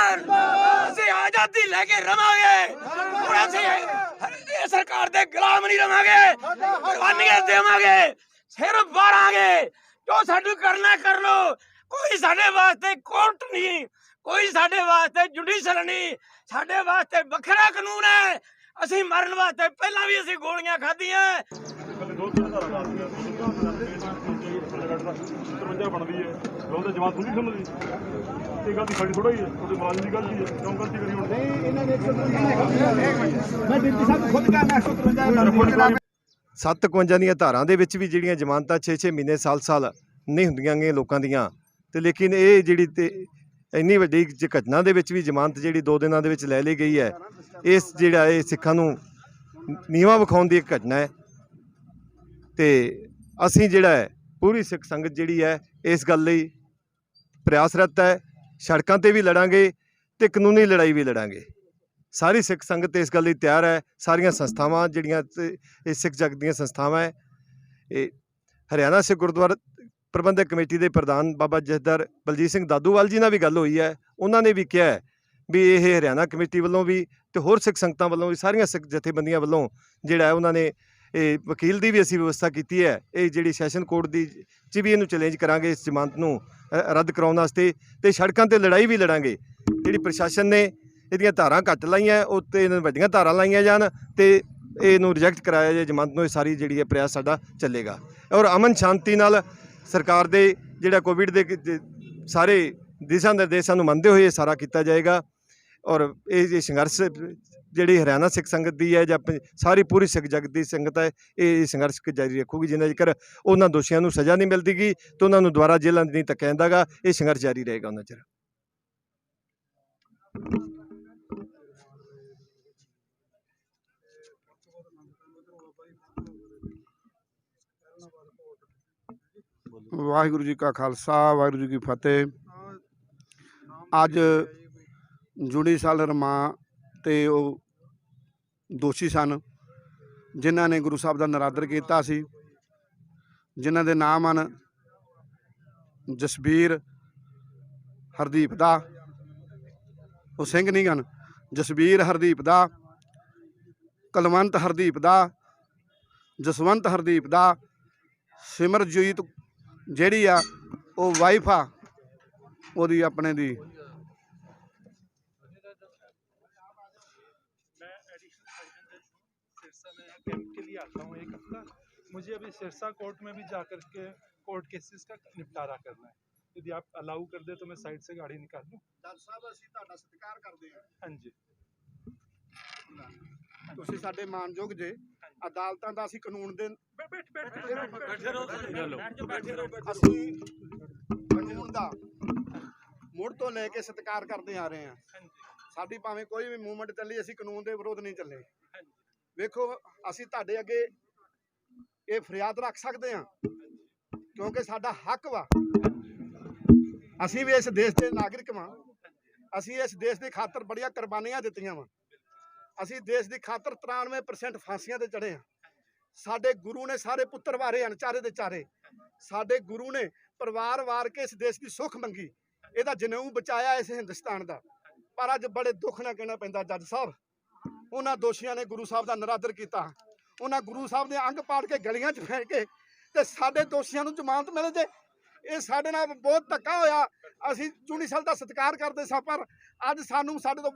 जिंदाबाद। ਅਸੀਂ आजादी लेके रवांगे और ਅਸੀਂ सरकार ਦੇ गुलाम नहीं रवांगे, कुर्बानियां देवांगे, सिर वारांगे। जो साडू करना कर लो, कोई साडे वास्ते कोर्ट नहीं, कोई साडे वास्ते जुडिशल नहीं, साडे वास्ते वखरा कानून है। ਅਸੀਂ मरन वास्ते पहला भी ਅਸੀਂ गोलियां खाधियां। ਬਣਦੀ ਹੈ ਉਹਦੇ ਜਵਾਬ ਥੋੜੀ ਸਮਝਦੀ ਇਹ ਗੱਲ ਦੀ ਸਾਡੀ ਥੋੜਾ ਹੀ ਹੈ, ਤੁਹਾਡੇ ਮੁਲਾਜ਼ਮ ਦੀ ਗਲਤੀ ਹੈ। ਕਿਉਂ ਗਲਤੀ ਕਰੀ ਹੁਣ? ਨਹੀਂ ਇਹਨਾਂ ਨੇ 153 ਮੈਂ ਡਿਪਟੀ ਸਾਹਿਬ ਖੁਦ ਕਹਿਣਾ 153 751 ਦੀਆਂ ਧਾਰਾਂ ਦੇ ਵਿੱਚ ਵੀ ਜਿਹੜੀਆਂ ਜ਼ਮਾਨਤਾਂ 6-6 ਮਹੀਨੇ ਸਾਲ ਨਹੀਂ ਹੁੰਦੀਆਂ ਗੀਆਂ ਲੋਕਾਂ ਦੀਆਂ, ਤੇ ਲੇਕਿਨ ਇਹ ਜਿਹੜੀ ਤੇ ਇੰਨੀ ਵੱਡੀ ਘਟਨਾ ਦੇ ਵਿੱਚ ਵੀ ਜ਼ਮਾਨਤ ਜਿਹੜੀ 2 ਦਿਨਾਂ ਦੇ ਵਿੱਚ ਲੈ ਲਈ ਗਈ ਹੈ, ਇਸ ਜਿਹੜਾ ਇਹ ਸਿੱਖਾਂ ਨੂੰ ਨੀਵਾਂ ਵਿਖਾਉਣ ਦੀ ਇੱਕ ਘਟਨਾ ਹੈ। ਤੇ ਅਸੀਂ ਜਿਹੜਾ ਹੈ ਪੂਰੀ ਸਿੱਖ ਸੰਗਤ ਜਿਹੜੀ ਹੈ ਇਸ ਗੱਲ ਲਈ ਪ੍ਰਯਾਸਰਤ ਹੈ। ਸੜਕਾਂ 'ਤੇ ਵੀ ਲੜਾਂਗੇ ਤੇ ਕਾਨੂੰਨੀ ਲੜਾਈ ਵੀ ਲੜਾਂਗੇ। ਸਾਰੀ ਸਿੱਖ ਸੰਗਤ ਇਸ ਗੱਲ ਲਈ ਤਿਆਰ ਹੈ। ਸਾਰੀਆਂ ਸੰਸਥਾਵਾਂ ਜਿਹੜੀਆਂ ਇਹ ਸਿੱਖ ਜਗਤ ਦੀਆਂ ਸੰਸਥਾਵਾਂ ਹੈ, ਇਹ ਹਰਿਆਣਾ ਸਿੱਖ ਗੁਰਦੁਆਰਾ ਪ੍ਰਬੰਧਕ ਕਮੇਟੀ ਦੇ ਪ੍ਰਧਾਨ ਬਾਬਾ ਜਥੇਦਾਰ ਬਲਜੀਤ ਸਿੰਘ ਦਾਦੂਵਾਲ ਜੀ ਨਾਲ ਵੀ ਗੱਲ ਹੋਈ ਹੈ। ਉਹਨਾਂ ਨੇ ਵੀ ਕਿਹਾ ਹੈ ਵੀ ਇਹ ਹਰਿਆਣਾ ਕਮੇਟੀ ਵੱਲੋਂ ਵੀ ਤੇ ਹੋਰ ਸਿੱਖ ਸੰਗਤਾਂ ਵੱਲੋਂ ਵੀ, ਸਾਰੀਆਂ ਸਿੱਖ ਜਥੇਬੰਦੀਆਂ ਵੱਲੋਂ ਜਿਹੜਾ ਹੈ ਉਹਨਾਂ ਨੇ ਇਹ ਵਕੀਲ ਦੀ ਵੀ ਅਸੀਂ ਵਿਵਸਥਾ ਕੀਤੀ ਹੈ। ਇਹ ਜਿਹੜੀ ਸੈਸ਼ਨ ਕੋਰਟ ਦੀ 'ਚ ਵੀ ਇਹਨੂੰ ਚੈਲੰਜ ਕਰਾਂਗੇ, ਇਸ ਜ਼ਮਾਨਤ ਨੂੰ ਰੱਦ ਕਰਾਉਣ ਵਾਸਤੇ, ਤੇ ਸੜਕਾਂ 'ਤੇ ਲੜਾਈ ਵੀ ਲੜਾਂਗੇ। ਜਿਹੜੀ ਪ੍ਰਸ਼ਾਸਨ ਨੇ ਇਹਦੀਆਂ ਧਾਰਾਂ ਘੱਟ ਲਾਈਆਂ, ਉਹ 'ਤੇ ਇਹਨਾਂ ਵੱਡੀਆਂ ਧਾਰਾਂ ਲਾਈਆਂ ਜਾਣ ਤੇ ਇਹਨੂੰ ਰਿਜੈਕਟ ਕਰਾਇਆ ਜਾਏ ਜ਼ਮਾਨਤ ਨੂੰ। ਇਹ ਸਾਰੀ ਜਿਹੜੀ ਹੈ ਪ੍ਰਯਾਸ ਸਾਡਾ ਚੱਲੇਗਾ ਔਰ ਅਮਨ ਸ਼ਾਂਤੀ ਨਾਲ ਸਰਕਾਰ ਦੇ ਜਿਹੜਾ ਕੋਵਿਡ ਦੇ ਸਾਰੇ ਦਿਸ਼ਾ ਨਿਰਦੇਸ਼ਾਂ ਨੂੰ ਮੰਨਦੇ ਹੋਏ ਇਹ ਸਾਰਾ ਕੀਤਾ ਜਾਏਗਾ। ਔਰ ਇਹ ਸੰਘਰਸ਼ ਜਿਹੜੀ ਹਰਿਆਣਾ ਸਿੱਖ ਸੰਗਤ ਦੀ ਹੈ ਜਾਂ ਸਾਰੀ ਪੂਰੀ ਸਿੱਖ ਜਗਤ ਦੀ ਸੰਗਤ ਹੈ, ਇਹ ਸੰਘਰਸ਼ ਜਾਰੀ ਰੱਖੂਗੀ। ਜਿੰਨਾ ਚਿਰ ਉਹਨਾਂ ਦੋਸ਼ੀਆਂ ਨੂੰ ਸਜ਼ਾ ਨਹੀਂ ਮਿਲਦੀਗੀ ਤੇ ਉਹਨਾਂ ਨੂੰ ਦੁਬਾਰਾ ਜੇਲ੍ਹਾਂ ਨਹੀਂ ਧੱਕਿਆ ਜਾਂਦਾਗਾ, ਇਹ ਸੰਘਰਸ਼ ਜਾਰੀ ਰਹੇਗਾ ਉਹਨਾਂ ਚਿਰ। ਵਾਹਿਗੁਰੂ ਜੀ ਕਾ ਖਾਲਸਾ, ਵਾਹਿਗੁਰੂ ਜੀ ਕੀ ਫਤਿਹ। ਅੱਜ ਜੁਡੀਸ਼ਲ ਰਿਮਾਂਡ ਤੇ ਉਹ ਦੋਸ਼ੀ ਸਨ ਜਿਨ੍ਹਾਂ ਨੇ ਗੁਰੂ ਸਾਹਿਬ ਦਾ ਨਰਾਦਰ ਕੀਤਾ ਸੀ, ਜਿਨ੍ਹਾਂ ਦੇ ਨਾਮ ਹਨ ਜਸਬੀਰ ਹਰਦੀਪ ਦਾ, ਉਹ ਸਿੰਘ ਨਹੀਂ ਹਨ, ਜਸਬੀਰ ਹਰਦੀਪ ਦਾ, ਕਲਵੰਤ ਹਰਦੀਪ ਦਾ, ਜਸਵੰਤ ਹਰਦੀਪ ਦਾ, ਸਿਮਰਜੀਤ ਜਿਹੜੀ ਆ ਉਹ ਵਾਈਫ ਆ ਉਹਦੀ ਆਪਣੇ ਦੀ। आता हूँ एक हफ्ता, मुझे अभी सिरसा कोर्ट में भी जाकर के कोर्ट केसेस का निपटारा करना है। यदि आप अलाउ कर दे तो मैं साइड से गाड़ी निकाल लूँ। ਜੱਜ ਸਾਹਿਬ ਅਸੀਂ ਤੁਹਾਡਾ ਸਤਿਕਾਰ ਕਰਦੇ ਹਾਂ। हाँ जी, ਤੁਸੀਂ ਸਾਡੇ ਮਾਨਯੋਗ ਜੇ, ਅਦਾਲਤਾਂ ਦਾ ਅਸੀਂ ਕਾਨੂੰਨ ਦੇ ਅਸੀਂ ਕਾਨੂੰਨ ਦਾ ਮੁੜ ਤੋਂ ਲੈ ਕੇ ਸਤਿਕਾਰ ਕਰਦੇ ਆ ਰਹੇ ਹਾਂ। ਸਾਡੀ ਭਾਵੇਂ ਕੋਈ ਵੀ ਮੂਵਮੈਂਟ ਚੱਲੀ, ਅਸੀਂ ਕਾਨੂੰਨ ਦੇ ਵਿਰੋਧ ਨਹੀਂ ਚੱਲੇ। ਵੇਖੋ ਅਸੀਂ ਤੁਹਾਡੇ ਅੱਗੇ ਇਹ ਫਰਿਆਦ ਰੱਖ ਸਕਦੇ ਹਾਂ ਕਿਉਂਕਿ ਸਾਡਾ ਹੱਕ ਵਾ। ਅਸੀਂ ਵੀ ਇਸ ਦੇਸ਼ ਦੇ ਨਾਗਰਿਕ ਵਾਂ। ਅਸੀਂ ਇਸ ਦੇਸ਼ ਦੀ ਖਾਤਰ ਬੜੀਆਂ ਕੁਰਬਾਨੀਆਂ ਦਿੱਤੀਆਂ ਵਾ। ਅਸੀਂ ਦੇਸ਼ ਦੀ ਖਾਤਰ 93% ਫਾਂਸੀਆਂ ਤੇ ਚੜ੍ਹੇ ਹਾਂ। ਸਾਡੇ ਗੁਰੂ ਨੇ ਸਾਰੇ ਪੁੱਤਰ ਵਾਰੇ ਹਨ, ਚਾਰੇ ਦੇ ਚਾਰੇ। ਸਾਡੇ ਗੁਰੂ ਨੇ ਪਰਿਵਾਰ ਵਾਰ ਕੇ ਇਸ ਦੇਸ਼ ਦੀ ਸੁੱਖ ਮੰਗੀ, ਇਹਦਾ ਜਨੇਊ ਬਚਾਇਆ ਇਸ ਹਿੰਦੁਸਤਾਨ ਦਾ। ਪਰ ਅੱਜ ਬੜੇ ਦੁੱਖ ਨਾਲ ਕਹਿਣਾ ਪੈਂਦਾ ਜੱਜ ਸਾਹਿਬ, ਉਹਨਾਂ ਦੋਸ਼ੀਆਂ ਨੇ ਗੁਰੂ ਸਾਹਿਬ ਦਾ ਨਰਾਦਰ ਕੀਤਾ, ਉਹਨਾਂ ਗੁਰੂ ਸਾਹਿਬ ਦੇ ਅੰਗ ਪਾੜ ਕੇ ਗਲੀਆਂ 'ਚ ਫੇਂਕ ਕੇ ਤੇ ਸਾਡੇ ਦੋਸ਼ੀਆਂ ਨੂੰ ਜ਼ਮਾਨਤ ਮਿਲ ਜੇ। ਇਹ ਸਾਡੇ ਨਾਲ ਬਹੁਤ ਧੱਕਾ ਹੋਇਆ। ਅਸੀਂ ਜੁਡੀਸ਼ਲ ਦਾ ਸਤਿਕਾਰ ਕਰਦੇ ਸਾਂ, ਪਰ ਅੱਜ ਸਾਨੂੰ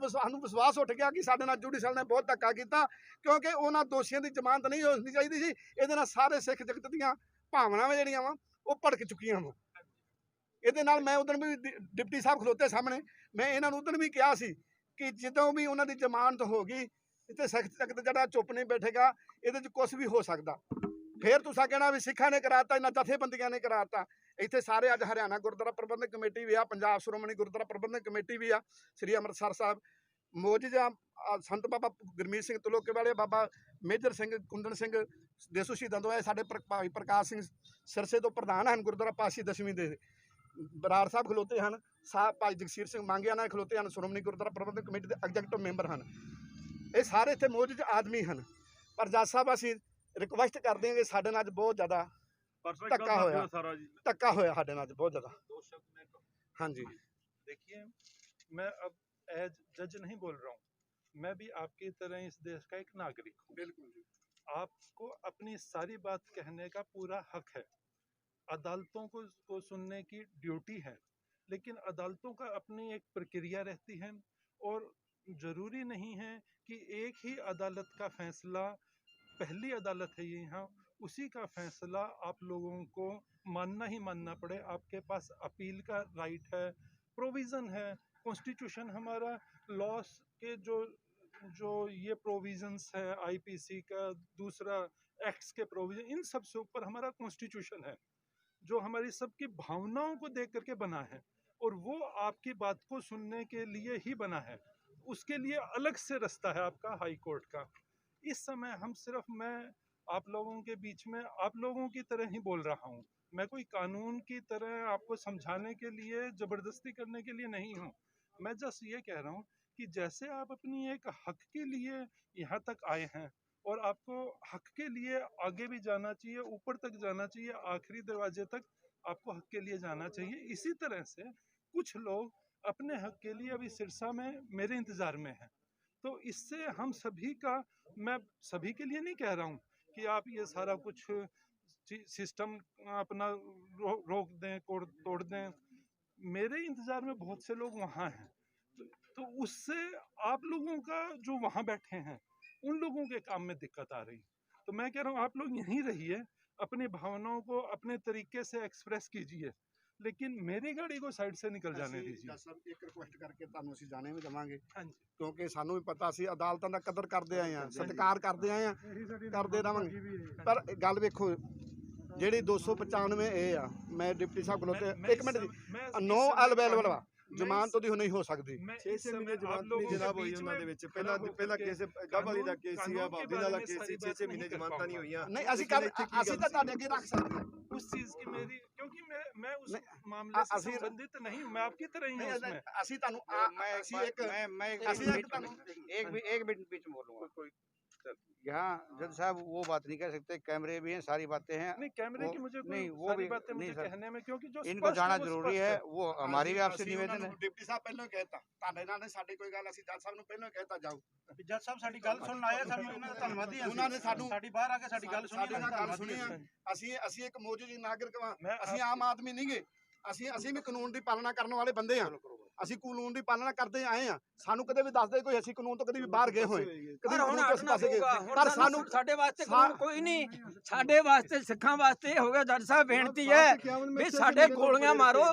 ਵਿਸ਼ਵਾਸ ਉੱਠ ਗਿਆ ਕਿ ਸਾਡੇ ਨਾਲ ਜੁਡੀਸ਼ਲ ਨੇ ਬਹੁਤ ਧੱਕਾ ਕੀਤਾ, ਕਿਉਂਕਿ ਉਹਨਾਂ ਦੋਸ਼ੀਆਂ ਦੀ ਜ਼ਮਾਨਤ ਨਹੀਂ ਹੋਣੀ ਚਾਹੀਦੀ ਸੀ। ਇਹਦੇ ਨਾਲ ਸਾਰੇ ਸਿੱਖ ਜਗਤ ਦੀਆਂ ਭਾਵਨਾਵਾਂ ਜਿਹੜੀਆਂ ਵਾ ਉਹ ਭੜਕ ਚੁੱਕੀਆਂ ਵਾ। ਇਹਦੇ ਨਾਲ ਮੈਂ ਉਦੋਂ ਵੀ ਡਿਪਟੀ ਸਾਹਿਬ ਖਲੋਤੇ ਸਾਹਮਣੇ, ਮੈਂ ਇਹਨਾਂ ਨੂੰ ਉਦੋਂ ਵੀ ਕਿਹਾ ਸੀ ਕਿ ਜਦੋਂ ਵੀ ਉਹਨਾਂ ਦੀ ਜ਼ਮਾਨਤ ਹੋ ਗਈ ਤੇ ਸਿੱਖ ਜਗਤ ਜਿਹੜਾ ਚੁੱਪ ਨਹੀਂ ਬੈਠੇਗਾ, ਇਹਦੇ 'ਚ ਕੁਛ ਵੀ ਹੋ ਸਕਦਾ। ਫਿਰ ਤੁਸੀਂ ਕਹਿਣਾ ਵੀ ਸਿੱਖਾਂ ਨੇ ਕਰਾਤਾ, ਇਹਨਾਂ ਜਥੇਬੰਦੀਆਂ ਨੇ ਕਰਾਤਾ। ਇੱਥੇ ਸਾਰੇ ਅੱਜ ਹਰਿਆਣਾ ਗੁਰਦੁਆਰਾ ਪ੍ਰਬੰਧਕ ਕਮੇਟੀ ਵੀ ਆ, ਪੰਜਾਬ ਸ਼੍ਰੋਮਣੀ ਗੁਰਦੁਆਰਾ ਪ੍ਰਬੰਧਕ ਕਮੇਟੀ ਵੀ ਆ, ਸ੍ਰੀ ਅੰਮ੍ਰਿਤਸਰ ਸਾਹਿਬ ਮੌਜੂਦ ਆ, ਸੰਤ ਬਾਬਾ ਗੁਰਮੀਤ ਸਿੰਘ ਤਲੋਕੇ ਵਾਲੇ, ਬਾਬਾ ਮੇਜਰ ਸਿੰਘ, ਕੁੰਦਨ ਸਿੰਘ ਦੇਸੂ ਸ਼ਹੀਦਾਂ ਤੋਂ ਆਏ, ਸਾਡੇ ਭਾਈ ਪ੍ਰਕਾਸ਼ ਸਿੰਘ ਸਿਰਸੇ ਤੋਂ ਪ੍ਰਧਾਨ ਹਨ ਗੁਰਦੁਆਰਾ ਪਾਤਸ਼ਾਹੀ ਦਸ਼ਮੀ ਦੇ, ਬਰਾੜ ਸਾਹਿਬ ਖਲੋਤੇ ਹਨ, ਭਾਈ ਜਗਸੀਰ ਸਿੰਘ ਮੰਗਿਆ ਨਾਲ ਖਲੋਤੇ ਹਨ, ਸ਼੍ਰੋਮਣੀ ਗੁਰਦੁਆਰਾ ਪ੍ਰਬੰਧਕ ਕਮੇਟੀ ਦੇ ਐਗਜ਼ੈਕਟਿਵ ਮੈਂਬਰ ਹਨ। ਇਹ ਸਾਰੇ ਇੱਥੇ ਮੌਜੂਦ ਆਦਮੀ ਹਨ। ਪਰ ਜੱਜ ਸਾਹਿਬ ਅਸੀਂ ਰਿਕੁਐਸਟ ਕਰਦੇ ਹਾਂ ਕਿ ਸਾਡੇ ਨਾਲ ਅੱਜ ਬਹੁਤ ਜ਼ਿਆਦਾ ਧੱਕਾ ਹੋਇਆ, ਧੱਕਾ ਹੋਇਆ ਸਾਡੇ ਨਾਲ ਬਹੁਤ ਜ਼ਿਆਦਾ। हाँ जी, देखिए मैं अब एज जज नहीं बोल रहा हूँ, मैं भी आपकी तरह इस देश का एक नागरिक हूँ। बिल्कुल जी। आपको अपनी सारी बात कहने का पूरा हक है, अदालतों को सुनने की ड्यूटी है, लेकिन अदालतों का अपनी एक प्रक्रिया रहती है और जरूरी नहीं है कि एक ही अदालत का फैसला, पहली अदालत है ये यहाँ, उसी का फैसला आप लोगों को मानना ही मानना पड़े। आपके पास अपील का राइट है, प्रोविज़न है, कॉन्स्टिट्यूशन हमारा, लॉस के जो जो ये प्रोविजंस है आईपीसी का, दूसरा एक्ट्स के प्रोविजन, इन सब से ऊपर हमारा कॉन्स्टिट्यूशन है जो हमारी सबकी भावनाओं को देख करके बना है और वो आपकी बात को सुनने के लिए ही बना है। उसके लिए अलग से रास्ता है आपका हाई कोर्ट का। इस समय हम सिर्फ, मैं आप लोगों के बीच में आप लोगों की तरह ही बोल रहा हूँ, मैं कोई कानून की तरह आपको समझाने के लिए, जबरदस्ती करने के लिए नहीं हूँ। मैं जस्ट ये कह रहा हूँ कि जैसे आप अपनी एक हक के लिए यहाँ तक आए हैं और आपको हक के लिए आगे भी जाना चाहिए, ऊपर तक जाना चाहिए, आखिरी दरवाजे तक आपको हक के लिए जाना चाहिए। इसी तरह से कुछ लोग अपने हक के लिए अभी सिरसा में मेरे इंतज़ार में हैं। तो इससे हम सभी का, मैं सभी के लिए नहीं कह रहा हूँ कि आप ये सारा कुछ सिस्टम अपना रोक दें, तोड़ दें। मेरे इंतज़ार में बहुत से लोग वहाँ हैं, तो उससे आप लोगों का जो वहाँ बैठे हैं उन लोगों के काम में दिक्कत आ रही। तो मैं कह रहा हूँ आप लोग यहीं रहिए, अपनी भावनाओं को अपने तरीके से एक्सप्रेस कीजिए, लेकिन मेरी गाड़ी को साइड से निकल जाने दीजिए। ਸਰ ਇੱਕ ਰਿਕੁਐਸਟ ਕਰਕੇ ਤੁਹਾਨੂੰ ਅਸੀਂ ਜਾਣੇ ਵੀ ਦੇਵਾਂਗੇ, हाँ जी, ਕਿਉਂਕਿ ਸਾਨੂੰ ਵੀ ਪਤਾ ਸੀ ਅਦਾਲਤਾਂ ਦਾ ਕਦਰ ਕਰਦੇ ਆਏ ਆ, ਸਤਿਕਾਰ ਕਰਦੇ ਆਏ ਆ, ਕਰਦੇ ਰਵਾਂਗੇ। ਪਰ ਗੱਲ ਵੇਖੋ, ਜਿਹੜੀ 295 ਇਹ ਆ, ਮੈਂ ਡਿਪਟੀ ਸਾਹਿਬ ਕੋਲੋਂ ਤੇ ਇੱਕ ਮਿੰਟ ਦੀ ਨੋ ਅਵੇਲੇਬਲ ਵਾ, ਜ਼ਮਾਨਤ ਉਹਦੀ ਨਹੀਂ ਹੋ ਸਕਦੀ। 6 ਮਹੀਨੇ ਜਮਾਨਤ ਨਹੀਂ ਜਨਾਬ ਹੋਈ ਉਹਨਾਂ ਦੇ ਵਿੱਚ। ਪਹਿਲਾ ਕੇਸ ਗੱਭ ਵਾਲੀ ਦਾ ਕੇਸ ਸੀਗਾ, ਬਾਬੇ ਵਾਲਾ ਕੇਸ ਸੀ, 6 ਮਹੀਨੇ ਜਮਾਨਤਾਂ ਨਹੀਂ ਹੋਈਆਂ। ਨਹੀਂ ਅਸੀਂ ਤਾਂ ਤੁਹਾਡੇ ਅੱਗੇ ਰੱਖ ਸਕਦੇ ਹਾਂ। उस चीज की मेरी, क्योंकि मैं उस नहीं, मामले से असी- संबंधित नहीं हूँ, मैं आपकी तरह ही हूँ उसमें। ਅਸੀਂ ਤੁਹਾਨੂੰ ਅਸੀਂ ਇੱਕ ਅਸੀਂ एक एक मिनट बीच में बोलूंगा। यहाँ जज साहब वो बात नहीं कह सकते, कैमरे भी हैं, सारी बातें हैं, नहीं, कैमरे वो- की मुझे नहीं, कोई वो सारी भी- बातें नहीं मुझे सर, कहने में, क्योंकि जो इनको स्पष्ट जाना है वो जरूरी स्पष्ट है, वो हमारी भी आपसे निवेदन है। ਡਿਪਟੀ ਸਾਹਿਬ ਪਹਿਲਾਂ ਹੀ ਕਹਿਤਾ, ਤੁਹਾਡੇ ਨਾਲ ਨਹੀਂ ਸਾਡੀ ਕੋਈ ਗੱਲ, ਅਸੀਂ ਜੱਜ ਸਾਹਿਬ ਨੂੰ ਪਹਿਲਾਂ ਹੀ ਕਹਿਤਾ ਜਾਓ। ਜੱਜ ਸਾਹਿਬ ਸਾਡੀ ਗੱਲ ਸੁਣਨ ਆਏ ਆ, ਸਾਨੂੰ ਉਹਨਾਂ ਦਾ ਧੰਨਵਾਦੀ ਹਾਂ। ਉਹਨਾਂ ਨੇ ਸਾਨੂੰ ਸਾਡੀ ਬਾਹਰ ਆ ਕੇ ਸਾਡੀ ਗੱਲ ਸੁਣੀ, ਸਾਡੀ ਨਾਲ ਗੱਲ ਸੁਣੀ ਆ। ਅਸੀਂ ਇੱਕ ਮੌਜੂਦ ਨਾਗਰਿਕ ਵਾਂ, मैं ਅਸੀਂ ਆਮ ਆਦਮੀ ਨਹੀਂਗੇ। ਅਸੀਂ ਵੀ ਕਾਨੂੰਨ ਦੀ ਪਾਲਣਾ ਕਰਨ ਵਾਲੇ ਬੰਦੇ ਆ। ਅਸੀਂ ਕਾਨੂੰਨ ਦੀ ਪਾਲਣਾ ਕਰਦੇ ਆਏ ਆ। ਸਾਨੂੰ ਕਦੇ ਵੀ ਦੱਸਦੇ ਕੋਈ ਅਸੀਂ ਕਾਨੂੰਨ ਤੋਂ ਕਦੇ ਵੀ ਬਾਹਰ ਗਏ ਹੋਏ, ਕਦੇ ਪਰ ਹੁਣ ਕਾਨੂੰਨ ਤੋਂ ਹਟਣਾ ਪਾਸੇ ਗਏ, ਪਊਗਾ। ਪਰ ਸਾਨੂੰ ਸਾਡੇ ਵਾਸਤੇ ਕਾਨੂੰਨ ਕੋਈ ਨਹੀਂ, ਸਾਡੇ ਵਾਸਤੇ ਸਿੱਖਾਂ ਵਾਸਤੇ ਹੋ ਗਿਆ। ਜੱਜ ਸਾਹਿਬ ਬੇਨਤੀ ਹੈ ਵੀ ਸਾਡੇ ਗੋਲੀਆਂ ਮਾਰੋ।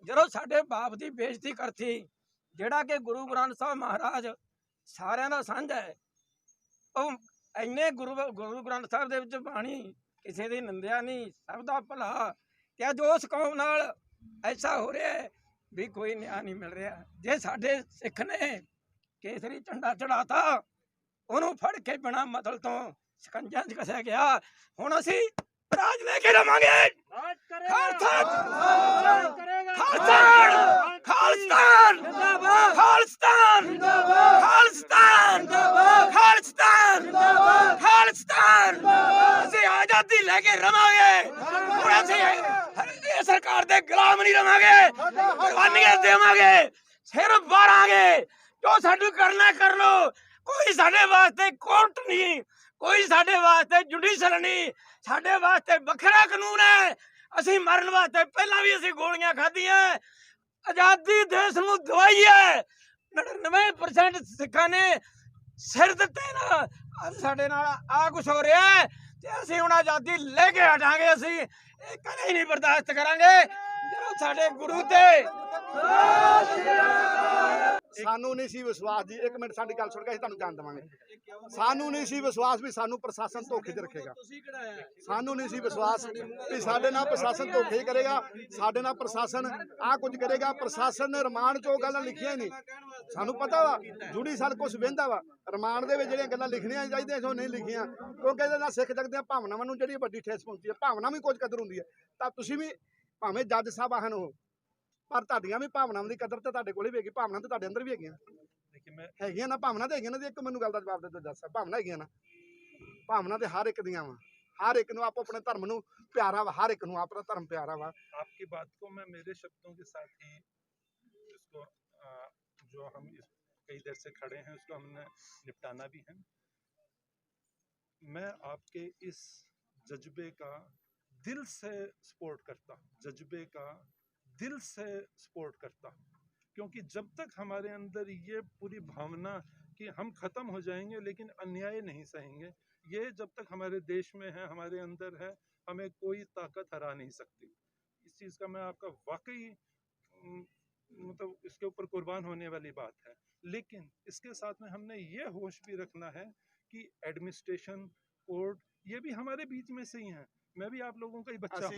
ਜਦੋਂ ਸਾਡੇ ਬਾਪ ਦੀ ਬੇਇੱਜ਼ਤੀ ਕਰਤੀ, ਜਿਹੜਾ ਕਿ ਗੁਰੂ ਗ੍ਰੰਥ ਸਾਹਿਬ ਮਹਾਰਾਜ ਸਾਰਿਆਂ ਦਾ ਸਾਂਝਾ ਹੈ, ਉਹ ਇੰਨੇ ਗੁਰੂ ਗ੍ਰੰਥ ਸਾਹਿਬ ਦੇ ਵਿੱਚ ਬਾਣੀ ਕਿਸੇ ਦੀ ਨਿੰਦਿਆ ਨਹੀਂ, ਸਭ ਦਾ ਭਲਾ। ਤੇ ਅੱਜ ਉਸ ਕੌਮ ਨਾਲ ਐਸਾ ਹੋ ਰਿਹਾ ਹੈ ਵੀ ਕੋਈ ਨਿਆਂ ਨਹੀਂ ਮਿਲ ਰਿਹਾ। ਜੇ ਸਾਡੇ ਸਿੱਖ ਨੇ ਕੇਸਰੀ ਝੰਡਾ ਚੜਾਤਾ, ਉਹਨੂੰ ਫੜ ਕੇ ਬਿਨਾਂ ਮਤਲਬ ਤੋਂ ਸ਼ਿਕੰਜਾਂ 'ਚ ਕੱਸਿਆ ਗਿਆ। ਹੁਣ ਅਸੀਂ ਰਾਜ ਲੈ ਕੇ ਰਵਾਂਗੇ। ਖਾਲਸਾ ਖਾਲਿਸਤਾਨ ਜਿੰਦਾਬਾਦ, ਖਾਲਿਸਤਾਨ ਜਿੰਦਾਬਾਦ, ਖਾਲਿਸਤਾਨ ਜਿੰਦਾਬਾਦ, ਖਾਲਿਸਤਾਨ ਜਿੰਦਾਬਾਦ, ਖਾਲਿਸਤਾਨ। ਅਸੀਂ ਆਜ਼ਾਦੀ ਲੈ ਕੇ ਰਵਾਂਗੇ। ਹੁਣ ਅਸੀਂ ਇਹ ਸਰਕਾਰ ਦੇ ਗੁਲਾਮ ਨਹੀਂ ਰਵਾਂਗੇ, ਕੁਰਬਾਨੀਆਂ ਦੇਵਾਂਗੇ, ਸਿਰ ਵਾਰਾਂਗੇ। ਜੋ ਸਾਨੂੰ ਕਰਨਾ ਕਰ ਲੋ। ਕੋਈ ਸਾਡੇ ਵਾਸਤੇ ਕੋਰਟ ਨਹੀਂ, ਕੋਈ ਸਾਡੇ ਵਾਸਤੇ ਜੁਡੀਸ਼ਲ ਨਹੀਂ, ਸਾਡੇ ਵਾਸਤੇ ਵੱਖਰਾ ਕਾਨੂੰਨ ਹੈ। ਅਸੀਂ ਮਰਨ ਵਾਸਤੇ ਪਹਿਲਾਂ ਵੀ ਅਸੀਂ ਗੋਲੀਆਂ ਖਾਧੀਆਂ। ਆਜ਼ਾਦੀ ਦੇਸ਼ ਨੂੰ ਦਵਾਈ ਹੈ। 99% ਸਿੱਖਾਂ ਨੇ ਸਿਰ ਦਿੱਤੇ ਨਾ। ਅੱਜ ਸਾਡੇ ਨਾਲ ਆ ਕੁਛ ਹੋ ਰਿਹਾ ਹੈ ਤੇ ਅਸੀਂ ਹੁਣ ਆਜ਼ਾਦੀ ਲੈ ਕੇ ਹਟਾਂਗੇ। ਅਸੀਂ ਇਹ ਕਦੇ ਹੀ ਨਹੀਂ ਬਰਦਾਸ਼ਤ ਕਰਾਂਗੇ ਜਦੋਂ ਸਾਡੇ ਗੁਰੂ ਤੇ ਸਾਨੂੰ ਨਹੀਂ ਸੀ ਵਿਸ਼ਵਾਸ ਜੀ। ਇੱਕ ਮਿੰਟ ਸਾਡੀ ਗੱਲ ਸੁਣ ਕੇ ਅਸੀਂ ਤੁਹਾਨੂੰ ਜਾਣ ਦੇਵਾਂਗੇ। ਸਾਨੂੰ ਨਹੀਂ ਸੀ ਵਿਸ਼ਵਾਸ ਵੀ ਸਾਨੂੰ ਪ੍ਰਸ਼ਾਸਨ ਧੋਖੇ 'ਚ ਰੱਖੇਗਾ। ਸਾਨੂੰ ਨਹੀਂ ਸੀ ਵਿਸ਼ਵਾਸ ਵੀ ਸਾਡੇ ਨਾਲ ਪ੍ਰਸ਼ਾਸਨ ਧੋਖੇ ਕਰੇਗਾ, ਸਾਡੇ ਨਾਲ ਪ੍ਰਸ਼ਾਸਨ ਆਹ ਕੁਝ ਕਰੇਗਾ। ਪ੍ਰਸ਼ਾਸਨ ਨੇ ਰਿਮਾਂਡ 'ਚ ਉਹ ਗੱਲਾਂ ਲਿਖੀਆਂ ਹੀ ਨਹੀਂ। ਸਾਨੂੰ ਪਤਾ ਵਾ ਜੁਡੀਸ਼ਲ ਕੁਛ ਵਹਿੰਦਾ ਵਾ, ਰਿਮਾਂਡ ਦੇ ਵਿੱਚ ਜਿਹੜੀਆਂ ਗੱਲਾਂ ਲਿਖਣੀਆਂ ਚਾਹੀਦੀਆਂ ਉਹ ਨਹੀਂ ਲਿਖੀਆਂ, ਕਿਉਂਕਿ ਇਹਦੇ ਨਾਲ ਸਿੱਖ ਜਗਤ ਦੀਆਂ ਭਾਵਨਾਵਾਂ ਨੂੰ ਜਿਹੜੀ ਵੱਡੀ ਠੇਸ ਪਹੁੰਚੀ ਹੈ। ਭਾਵਨਾ ਵੀ ਕੁਝ ਕਦਰ ਹੁੰਦੀ ਹੈ। ਤਾਂ ਤੁਸੀਂ ਵੀ ਭਾਵੇਂ ਜੱਜ ਸਾਹਿਬ ਆਹਨ ਹੋ, ਪਰ ਤੁਹਾਡੀਆਂ ਵੀ ਭਾਵਨਾਵਾਂ ਦੀ ਕਦਰ ਤੇ ਤੁਹਾਡੇ ਕੋਲ ਵੀ ਹੈਗੀ। ਭਾਵਨਾ ਤੇ ਤੁਹਾਡੇ ਅੰਦਰ ਵੀ ਹੈਗੀਆਂ, देखिए मैं ਹੈਗੀਆਂ ਨਾ, ਭਾਵਨਾ ਤੇ ਹੈਗੀਆਂ ਨਾ। ਇੱਕ ਮੈਨੂੰ ਗੱਲ ਦਾ ਜਵਾਬ ਦੇ ਦਿਓ ਜੱਜ ਸਾਹਿਬ, ਭਾਵਨਾ ਹੈਗੀਆਂ ਨਾ? ਭਾਵਨਾ ਤੇ ਹਰ ਇੱਕ ਦੀਆਂ ਵਾ, ਹਰ ਇੱਕ ਨੂੰ ਆਪੋ ਆਪਣੇ ਧਰਮ ਨੂੰ ਪਿਆਰਾ ਵਾ, ਹਰ ਇੱਕ ਨੂੰ ਆਪਣਾ ਧਰਮ ਪਿਆਰਾ ਵਾ। आपकी बात को मैं मेरे शब्दों के साथ ही इसको जो हम इस कई देर से खड़े हैं, उसको हमने निपटाना भी है। मैं आपके इस जज्बे का दिल से सपोर्ट करता हूँ, जज्बे का दिल से सपोर्ट करता हूँ, क्योंकि जब तक हमारे अंदर ये पूरी भावना कि हम ख़त्म हो जाएंगे लेकिन अन्याय नहीं सहेंगे, ये जब तक हमारे देश में है, हमारे अंदर है, हमें कोई ताकत हरा नहीं सकती। इस चीज़ का मैं आपका वाकई मतलब इसके ऊपर कुर्बान होने वाली बात है। लेकिन इसके साथ में हमने ये होश भी रखना है कि एडमिनिस्ट्रेशन, कोर्ट, ये भी हमारे बीच में से ही हैं। मैं भी आप लोगों का ही बच्चा हूँ।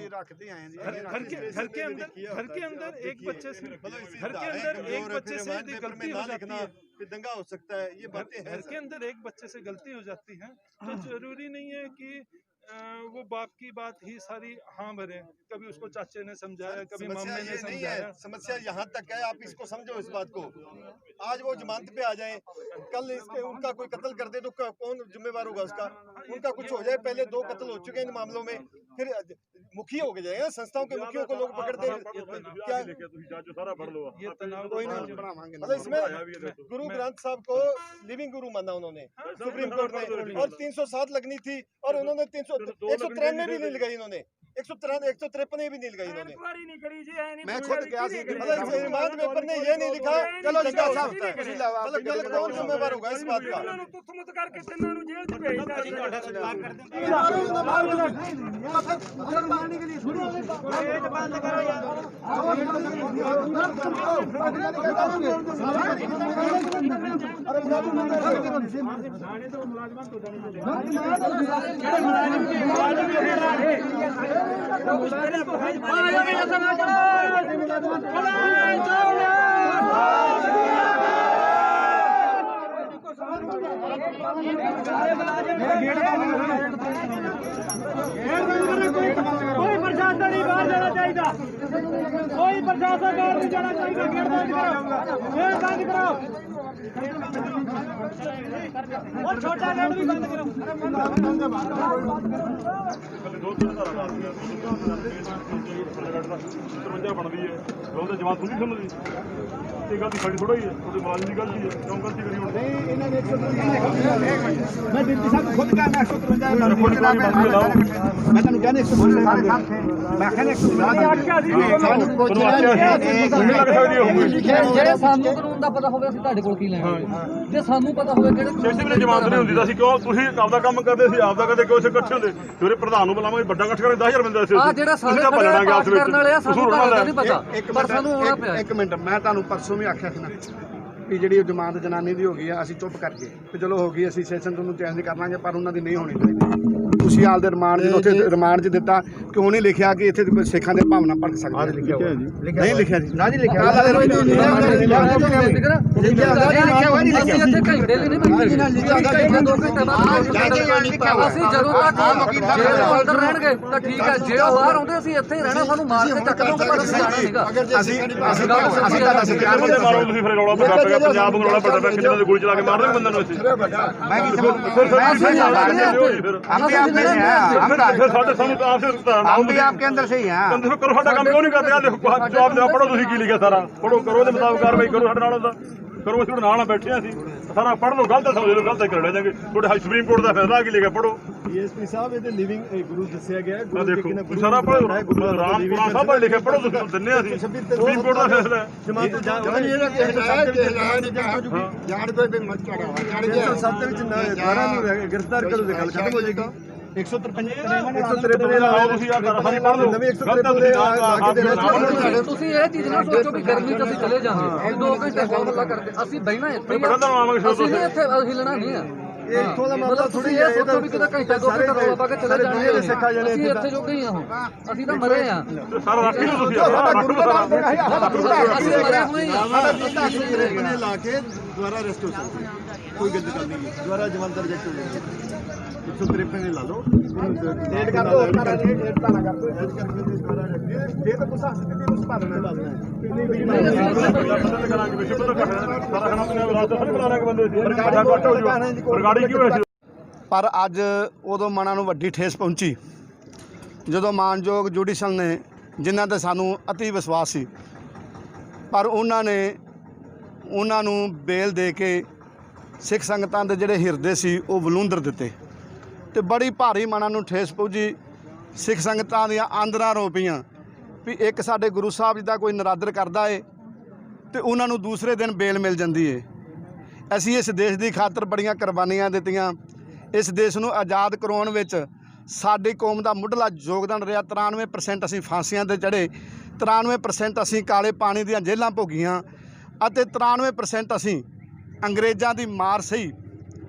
घर के अंदर एक बच्चे से गलती हो जाती है, दंगा हो सकता है, ये बातें हैं। घर के अंदर एक बच्चे से गलती हो जाती है तो जरूरी नहीं है कि वो बाप की बात ही सारी हाँ भरे। कभी उसको चाचे ने समझाया, कभी मम्मी ने समझाया। समस्या यहाँ तक है, आप इसको समझो इस बात को। आज वो जमानत पे आ जाए, कल इसके उनका कोई कत्ल कर दे तो कौन जिम्मेवार होगा उसका? उनका कुछ हो जाए, पहले 2 कत्ल हो चुके हैं इन मामलों में, फिर मुखी हो गए, संस्थाओं के मुखियों को लोग पकड़ते हैं। क्या कोई नहीं मतलब इसमें गुरु ग्रंथ साहब को लिविंग गुरु माना उन्होंने सुप्रीम कोर्ट ने, और 307 लगनी थी और उन्होंने 193 भी नहीं लगाई, इन्होंने 153 भी नहीं लगाई इन्होंने। मैं खुद गया सी मतलब ईमान पेपर ने ये नहीं लिखा, चलो दंगा सा होता है, मतलब गलत कौन जिम्मेवार होगा इस बात का? कोई प्रशासन नहीं बाहर जाना चाहिए, कोई प्रशासन बाहर नहीं जाना चाहिए। गेट बंद करो, गेट बंद करो, और छोटा गेट भी बंद करो। ਬਣਦੀ ਹੈ ਉਹਦੇ ਜਵਾਬ ਤੁਸੀਂ ਸਮਝਦੀ ਇਹ ਗਲਤੀ ਸਾਡੀ ਥੋੜਾ ਹੀ ਹੈ, ਉਹਦੇ ਮੁਲਾਜ਼ਮ ਦੀ ਗਲਤੀ ਹੈ, ਕਿਉਂ ਗਲਤੀ ਕਰੀ ਹੁਣ? ਨਹੀਂ ਇਹਨਾਂ ਨੇ 153 ਮੈਂ ਡਿਪਟੀ ਸਾਹਿਬ ਖੁਦ ਕਹਾ ਮੈਂ 153 ਮੈਂ ਤੁਹਾਨੂੰ ਕਹਿੰਦਾ 153 ਮੈਂ ਕਹਿੰਦਾ 153 ਸਾਨੂੰ ਕੁਝ ਜਿਹੜੇ ਸਾਨੂੰ ਕਾਨੂੰਨ ਦਾ ਪਤਾ ਹੋਵੇ ਅਸੀਂ ਤੁਹਾਡੇ ਕੋਲ ਕੀ ਲੈਣਾ, ਜੇ ਸਾਨੂੰ ਪਤਾ ਹੋਵੇ ਕਿਹੜੇ ਕਿਸੇ ਵੇਲੇ ਜਮਾਨਤ ਨਹੀਂ ਹੁੰਦੀ ਤਾਂ ਅਸੀਂ ਕਿਉਂ, ਤੁਸੀਂ ਆਪਦਾ ਕੰਮ ਕਰਦੇ ਸੀ ਆਪਦਾ ਕਰਦੇ, ਕਿਉਂ ਇਕੱਠੇ ਹੁੰਦੇ? ਫਿਰ ਪ੍ਰਧਾਨ ਨੂੰ ਬੁਲਾਵਾਂਗੇ, ਵੱਡਾ ਇਕੱਠ ਕਰਾਂਗੇ, 10,000 ਬੰਦੇ ਅਸੀਂ ਆ ਜਿਹੜਾ ਸਾਰੇ ਪਾਸ ਕਰਨ ਵਾਲੇ ਆ, ਸਾਨੂੰ ਤਾਂ ਨਹੀਂ ਪਤਾ, ਪਰ ਸਾਨੂੰ ਹੋਣਾ ਪਿਆ। ਇੱਕ ਮਿੰਟ, ਮੈਂ ਤੁਹਾਨੂੰ ਪਰਸੋਂ ਵੀ ਆਖਿਆ ਸੀ ਨਾ ਵੀ ਜਿਹੜੀ ਜ਼ਮਾਨਤ ਜਨਾਨੀ ਦੀ ਹੋ ਗਈ ਆ, ਅਸੀਂ ਚੁੱਪ ਕਰਕੇ ਤੇ ਚਲੋ ਹੋ ਗਈ, ਅਸੀਂ ਸੈਸ਼ਨ ਤੁਹਾਨੂੰ ਚੇਂਜ ਕਰ ਲਾਂਗੇ, ਪਰ ਉਹਨਾਂ ਦੀ ਨਹੀਂ ਹੋਣੀ ਚਾਹੀਦੀ। ਤੁਸੀਂ ਆਪਦੇ ਰਿਮਾਂਡ ਜਿਹਨੂੰ ਉੱਥੇ ਰਿਮਾਂਡ 'ਚ ਦਿੱਤਾ, ਕਿਉਂ ਨਹੀਂ ਲਿਖਿਆ ਕਿ ਇੱਥੇ ਸਿੱਖਾਂ ਦੇ ਭਾਵਨਾ ਭੜਕ ਸਕਦੇ? ਲਿਖਿਆ ਹੋਇਆ ਨਹੀਂ ਲਿਖਿਆ ਜੀ, ਨਾ ਜੀ ਲਿਖਿਆ ਅਸੀਂ ਇੱਥੇ ਘੰਟੇ ਲਈ ਨਹੀਂ ਬੈਠੇ, ਘੰਟੇ 2 ਘੰਟੇ ਬਾਅਦ ਅਸੀਂ ਜਦੋਂ ਤੱਕ ਜੇਲ੍ਹ ਅੰਦਰ ਰਹਿਣਗੇ ਤਾਂ ਠੀਕ ਹੈ, ਜੇ ਉਹ ਬਾਹਰ ਆਉਂਦੇ ਅਸੀਂ ਇੱਥੇ ਹੀ ਰਹਿਣਾ, ਸਾਨੂੰ ਮਾਰ ਕੇ ਚੱਕ ਦੋਗੇ, ਪਰ ਅਸੀਂ ਜਾਣਾ ਨਹੀਂਗਾ। ਅਸੀਂ ਤੁਹਾਡਾ ਸਤਿਕਾਰ ਬੰਦੇ ਮਾਰੋ ਤੁਸੀਂ, ਫਿਰ ਰੌਲਾ ਵੱਡਾ ਪਿਆ, ਪੰਜਾਬ ਨੂੰ ਰੌਲਾ ਵੱਡਾ ਪਿਆ, ਕਿੰਨੇ ਦੇ ਗੋਲੀ ਚਲਾ ਕੇ ਮਾਰ ਦੇਣਗੇ ਬੰਦੇ ਨੂੰ ਇੱਥੇ। हम भी आपके अंदर से ही हैं। करो साडा काम क्यों नहीं करते? देखो जवाब देना, पढ़ो तुसीं की लिखिया सारा, पढ़ो, करो ਉਹਦੇ ਮੁਤਾਬਕ ਕਾਰਵਾਈ ਕਰੋ, ਸਾਡੇ ਨਾਲ ਉਹਦਾ ਕਰੋ, ਅਸੀਂ ਨਾਲ ਬੈਠੇ ਸੀ, ਸਾਰਾ ਪੜ੍ਹ ਲਓ, ਗਲਤ ਸਮਝ ਲਓ, ਗਲਤ ਕਰ ਲੈ ਜਾਗੇ, ਤੁਹਾਡੇ ਸੁਪਰੀਮ ਕੋਰਟ ਦਾ ਫੈਸਲਾ ਕੀ ਲਿਖਿਆ, ਪੜੋ। ਡੀਐਸਪੀ ਸਾਹਿਬ ਇਹਦੇ ਲਿਵਿੰਗ ਗੁਰੂ ਦੱਸਿਆ ਗਿਆ ਹੈ, ਆ ਦੇਖੋ ਸਾਰਾ ਪੜ੍ਹੋ, ਰਾਮਪੁਰਾ ਸਾਹਿਬ ਨੇ ਲਿਖਿਆ, ਪੜੋ, ਤੁਸੀਂ ਦਿੰਨੇ ਅਸੀਂ, ਸੁਪਰੀਮ ਕੋਰਟ ਦਾ ਫੈਸਲਾ ਹੈ। ਜਮਾਨਤ ਜਾਣ ਕੋਈ ਵੀ ਮਤ ਚੜਾ ਸਭ ਦੇ ਵਿੱਚ ਦੁਆਰਾ ਨੂੰ ਗ੍ਰਿਫਤਾਰ ਕਰੋ ਤੇ ਗੱਲ ਖਤਮ ਹੋ ਜਾਏਗੀ। 153 ਤੁਸੀਂ ਇਹ ਚੀਜ਼ ਨਾ ਸੋਚੋ ਵੀ ਗਰਮੀ 'ਚ ਅਸੀਂ ਚਲੇ ਜਾਂਗੇ 2 ਘੰਟੇ ਕੋਲ ਹੱਲਾ ਕਰਕੇ, ਅਸੀਂ ਬਹਿਣਾ ਇੱਥੇ, ਅਸੀਂ ਨਹੀਂ ਇੱਥੇ ਹਿਲਣਾ ਨਹੀਂ ਆ। ਇੱਥੋਂ ਦਾ ਮਾਮਲਾ ਥੋੜੀ ਹੈ, ਸੋਚੋ ਵੀ ਕਿਤੇ ਘੰਟਾ 2 ਘੰਟੇ ਰੌਲਾ ਪਾ ਕੇ ਚਲੇ ਜਾਣਗੇ, ਅਸੀਂ ਇੱਥੇ ਜੋਗੇ ਹੀ ਆ, ਹੁਣ ਅਸੀਂ ਤਾਂ ਮਰੇ ਆ, ਸਾਰਾ ਰੱਖ ਲਓ ਤੁਸੀਂ, ਅਸੀਂ ਮਰੇ ਹੋਏ ਆ। ਲਾ ਕੇ ਦੁਬਾਰਾ ਅਰੈਸਟ ਹੋ ਸਕਦੇ, ਕੋਈ ਗੱਲ ਨਹੀਂ ਹੈ, ਦੁਬਾਰਾ ਜਮਾਨਤ ਰਿਜੈਕਟ ਹੋ ਜਾਏਗੀ। 153 ਲਾ ਲਓ, ਡੇਟ ਕਰ ਦੋ, ਡੇਟ ਤਾਂ ਨਾ ਕਰ ਦੋ, ਜੇ ਤਾਂ ਕੁਛ ਹੱਸ ਕੇ ਉਸ ਭਾਰਤ ਨਾਲ ਲਾਣਾ ਪਰ ਅੱਜ ਉਦੋਂ ਮਨਾਂ ਨੂੰ ਵੱਡੀ ਠੇਸ ਪਹੁੰਚੀ ਜਦੋਂ ਮਾਨਯੋਗ ਜੁਡੀਸ਼ਲ ਨੇ, ਜਿਨ੍ਹਾਂ ਤੇ ਸਾਨੂੰ ਅਤੀ ਵਿਸ਼ਵਾਸ ਸੀ, ਪਰ ਉਹਨਾਂ ਨੇ ਉਹਨਾਂ ਨੂੰ ਬੇਲ ਦੇ ਕੇ ਸਿੱਖ ਸੰਗਤਾਂ ਦੇ ਜਿਹੜੇ ਹਿਰਦੇ ਸੀ ਉਹ ਵਲੂੰਦਰ ਦਿੱਤੇ ਤੇ ਬੜੀ ਭਾਰੀ ਮਨਾਂ ਨੂੰ ਠੇਸ ਪਹੁੰਚੀ। ਸਿੱਖ ਸੰਗਤਾਂ ਦੀਆਂ ਆਂਦਰਾਂ ਰੋ ਪਈਆਂ ਵੀ ਇੱਕ ਸਾਡੇ ਗੁਰੂ ਸਾਹਿਬ ਜੀ ਦਾ ਕੋਈ ਨਰਾਦਰ ਕਰਦਾ ਏ ਤੇ ਉਹਨਾਂ ਨੂੰ ਦੂਸਰੇ ਦਿਨ ਬੇਲ ਮਿਲ ਜਾਂਦੀ ਏ। ਅਸੀਂ ਇਸ ਦੇਸ਼ ਦੀ ਖਾਤਰ ਬੜੀਆਂ ਕੁਰਬਾਨੀਆਂ ਦਿੱਤੀਆਂ। ਇਸ ਦੇਸ਼ ਨੂੰ ਆਜ਼ਾਦ ਕਰਵਾਉਣ ਵਿੱਚ ਸਾਡੀ ਕੌਮ ਦਾ ਮੁੱਢਲਾ ਯੋਗਦਾਨ ਰਿਹਾ। 93% ਅਸੀਂ ਫਾਂਸੀਆਂ ਤੇ ਚੜ੍ਹੇ, 93% ਅਸੀਂ ਕਾਲੇ ਪਾਣੀ ਦੀਆਂ ਜੇਲ੍ਹਾਂ ਭੋਗੀਆਂ ਅਤੇ 93% ਅਸੀਂ ਅੰਗਰੇਜ਼ਾਂ ਦੀ ਮਾਰ ਸਹੀ।